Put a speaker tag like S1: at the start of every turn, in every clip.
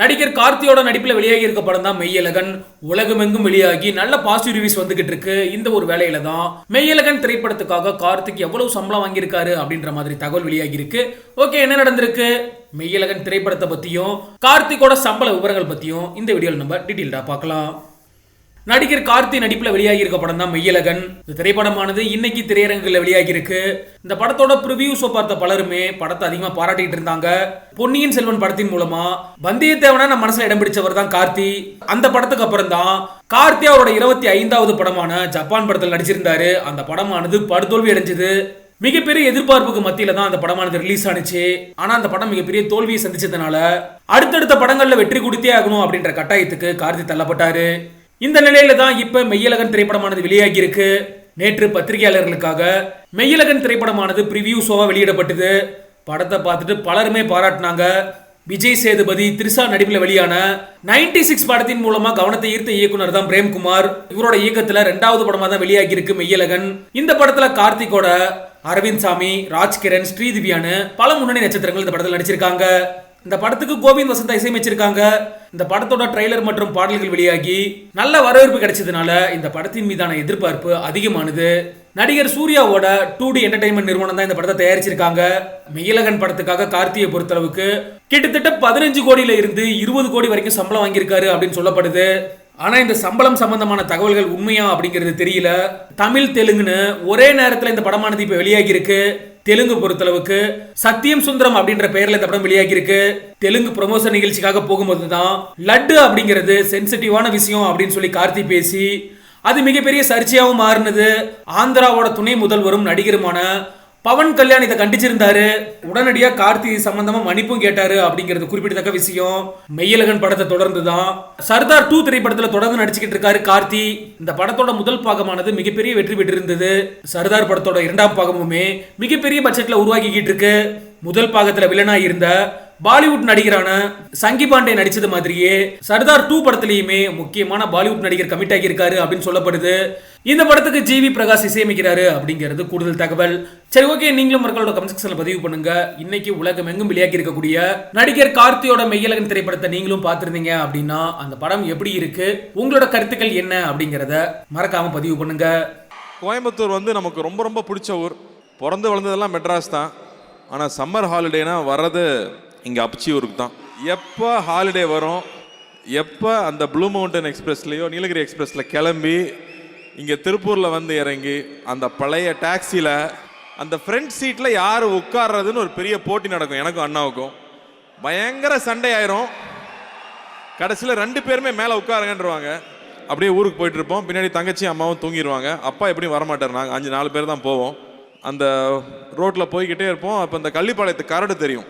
S1: நடிகர் கார்த்தியோட நடிப்பில் வெளியாகி இருக்க படம் தான் மெய்யழகன். உலகமெங்கும் வெளியாகி நல்ல பாசிட்டிவ் ரிவ்யூஸ் வந்துகிட்டு இருக்கு. இந்த ஒரு வேலையில தான் மெய்யழகன் திரைப்படத்துக்காக கார்த்திக் எவ்வளவு சம்பளம் வாங்கியிருக்காரு அப்படின்ற மாதிரி தகவல் வெளியாகி இருக்கு. ஓகே, என்ன நடந்திருக்கு? மெய்யழகன் திரைப்படத்தை பத்தியும் கார்த்திகோட சம்பள விவரங்கள் பத்தியும் இந்த வீடியோல நம்ம டீடைல்டா பார்க்கலாம். நடிகர் கார்த்தி நடிப்பில் வெளியாகி இருக்க படம் தான் மெய்யழகன். இந்த திரைப்படமானது இன்னைக்கு திரையரங்குகளில் வெளியாகி இருக்கு. இந்த படத்தோட ப்ரிவியூஸை பார்த்த பலருமே படத்தை அதிகமாக பாராட்டிட்டு இருந்தாங்க. பொன்னியின் செல்வன் படத்தின் மூலமா வந்தியத்தேவனா நம்ம மனசுல இடம் பிடிச்சவர் தான் கார்த்தி. அந்த படத்துக்கு அப்புறம் தான் கார்த்தி அவரோட 25வது படமான ஜப்பான் படத்தில் நடிச்சிருந்தாரு. அந்த படமானது படுதோல்வி அடைஞ்சது. மிகப்பெரிய எதிர்பார்ப்புக்கு மத்தியில தான் அந்த படமானது ரிலீஸ் ஆனிச்சு. ஆனா அந்த படம் மிகப்பெரிய தோல்வியை சந்திச்சதுனால அடுத்தடுத்த படங்கள்ல வெற்றி கொடுத்தே ஆகணும் அப்படின்ற கட்டாயத்துக்கு கார்த்தி தள்ளப்பட்டாரு. இந்த நிலையில தான் இப்ப மெய்யழகன் திரைப்படமானது வெளியாகி இருக்கு. நேற்று பத்திரிகையாளர்களுக்காக மெய்யழகன் திரைப்படமானது பிரிவியூ ஷோவா வெளியிடப்பட்டது. படத்தை பார்த்துட்டு பலருமே பாராட்டினாங்க. விஜய் சேதுபதி, த்ரிஷா நடிப்பில் வெளியான 96 படத்தின் மூலமா கவனத்தை ஈர்த்த இயக்குனர் தான் பிரேம்குமார். இவரோட இயக்கத்துல 2வது படமா தான் வெளியாகி இருக்கு மெய்யழகன். இந்த படத்துல கார்த்திகோட அரவிந்த் சாமி, ராஜ்கிரண், ஸ்ரீதிவ்யான்னு பல முன்னணி நட்சத்திரங்கள் இந்த படத்தில் நடிச்சிருக்காங்க. இந்த படத்துக்கு கோவிந்த் வசந்தா இசையமைச்சிருக்காங்க. இந்த படத்தோட ட்ரெய்லர் மற்றும் பாடல்கள் வெளியாகி நல்ல வரவேற்பு கிடைச்சதுனால இந்த படத்தின் மீதான எதிர்பார்ப்பு அதிகமானது. நடிகர் சூர்யாவோட 2D என்டர்டைன்மெண்ட் நிறுவனம் தான் இந்த படத்தை தயாரிச்சிருக்காங்க. மெய்யழகன் படத்துக்காக கார்த்தியை பொறுத்தளவுக்கு கிட்டத்தட்ட 15 கோடியில இருந்து 20 கோடி வரைக்கும் சம்பளம் வாங்கியிருக்காரு அப்படின்னு சொல்லப்படுது. ஆனா இந்த சம்பளம் சம்பந்தமான தகவல்கள் உண்மையா அப்படிங்கிறது தெரியல. தமிழ், தெலுங்குன்னு ஒரே நேரத்தில் இந்த படமானது இப்ப வெளியாகி இருக்கு. தெலுங்கு பொறுத்தளவுக்கு சத்தியம் சுந்தரம் அப்படின்ற பெயர்ல இந்த படம் வெளியாகி இருக்கு. தெலுங்கு ப்ரமோஷன் நிகழ்ச்சிக்காக போகும்போது தான் லட்டு அப்படிங்கிறது சென்சிட்டிவான விஷயம் அப்படின்னு சொல்லி கார்த்தி பேசி அது மிகப்பெரிய சர்ச்சையாகவும் மாறினது. ஆந்திராவோட துணை முதல்வரும் நடிகருமான பவன் கல்யாண் இதை கண்டிச்சிருந்தாரு. உடனடியா கார்த்தி சம்பந்தமா மன்னிப்பும் கேட்டாரு அப்படிங்கிறது குறிப்பிடத்தக்க விஷயம். மெய்யழகன் படத்தை தொடர்ந்து தான் சர்தார் 2 திரைப்படத்துல தொடர்ந்து நடிச்சுக்கிட்டு இருக்காரு கார்த்தி. இந்த படத்தோட முதல் பாகமானது மிகப்பெரிய வெற்றி பெற்றிருந்தது. சர்தார் படத்தோட 2ஆம் பாகமுமே மிகப்பெரிய பட்ஜெட்ல உருவாக்கிக்கிட்டு இருக்கு. முதல் பாகத்துல வில்லனா இருந்த பாலிவுட் நடிகரான சங்கி பாண்டே நடிச்சது மாதிரியே சர்தார் 2 படத்திலேயுமே முக்கியமான பாலிவுட் நடிகர் கமிட் ஆகி இருக்காரு அப்படின்னு சொல்லப்படுது. இந்த படத்துக்கு ஜிவி பிரகாஷ் இசையமைக்கிறாரு அப்படிங்கிறது கூடுதல் தகவல். சரி, ஓகே, நீங்களும் மக்களோட கமெண்ட் செக்ஷன்ல பதிவு பண்ணுங்க. இன்னைக்கு உலகம் எங்கும் வெளியாகி இருக்கக்கூடிய நடிகர் கார்த்தியோட மெய்யழகன் திரைப்படத்தை நீங்களும் பார்த்திருந்தீங்க அப்படின்னா அந்த படம் எப்படி இருக்கு, உங்களோட கருத்துக்கள் என்ன அப்படிங்கறத மறக்காம பதிவு பண்ணுங்க.
S2: கோயம்புத்தூர் நமக்கு ரொம்ப ரொம்ப பிடிச்ச ஊர். பிறந்து வளர்ந்ததெல்லாம் மெட்ராஸ் தான். ஆனால் சம்மர் ஹாலிடேனா வர்றது இங்கே அப்ச்சியூருக்கு தான். எப்போ ஹாலிடே வரும், எப்போ அந்த ப்ளூ மவுண்டன் எக்ஸ்பிரஸ்லேயோ நீலகிரி எக்ஸ்பிரஸில் கிளம்பி இங்கே திருப்பூரில் வந்து இறங்கி அந்த பழைய டாக்ஸியில் அந்த ஃப்ரண்ட் சீட்டில் யார் உட்கார்றதுன்னு ஒரு பெரிய போட்டி நடக்கும். எனக்கும் அண்ணாவுக்கும் பயங்கர சண்டை ஆயிரும். கடைசியில் 2 பேருமே மேலே உட்காருங்கன்றவாங்க. அப்படியே ஊருக்கு போயிட்டு இருப்போம். பின்னாடி தங்கச்சி அம்மாவும் தூங்கிடுவாங்க. அப்பா எப்படியும் வரமாட்டார். நாங்கள் 4 பேர் தான் போவோம். அந்த ரோட்டில் போய்கிட்டே இருப்போம். அப்போ இந்த கள்ளிப்பாளையத்து கரடு தெரியும்.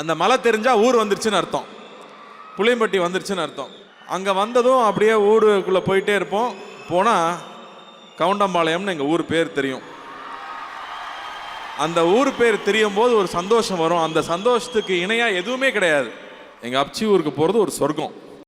S2: அந்த மலை தெரிஞ்சால் ஊர் வந்துருச்சுன்னு அர்த்தம், புளியம்பட்டி வந்துருச்சுன்னு அர்த்தம். அங்கே வந்ததும் அப்படியே ஊருக்குள்ளே போயிட்டே இருப்போம். போனால் கவுண்டம்பாளையம்னு எங்கள் ஊர் பேர் தெரியும். அந்த ஊர் பேர் தெரியும் போது ஒரு சந்தோஷம் வரும். அந்த சந்தோஷத்துக்கு இணையாக எதுவுமே கிடையாது. எங்கள் அப்ச்சி ஊருக்கு போகிறது ஒரு சொர்க்கம்.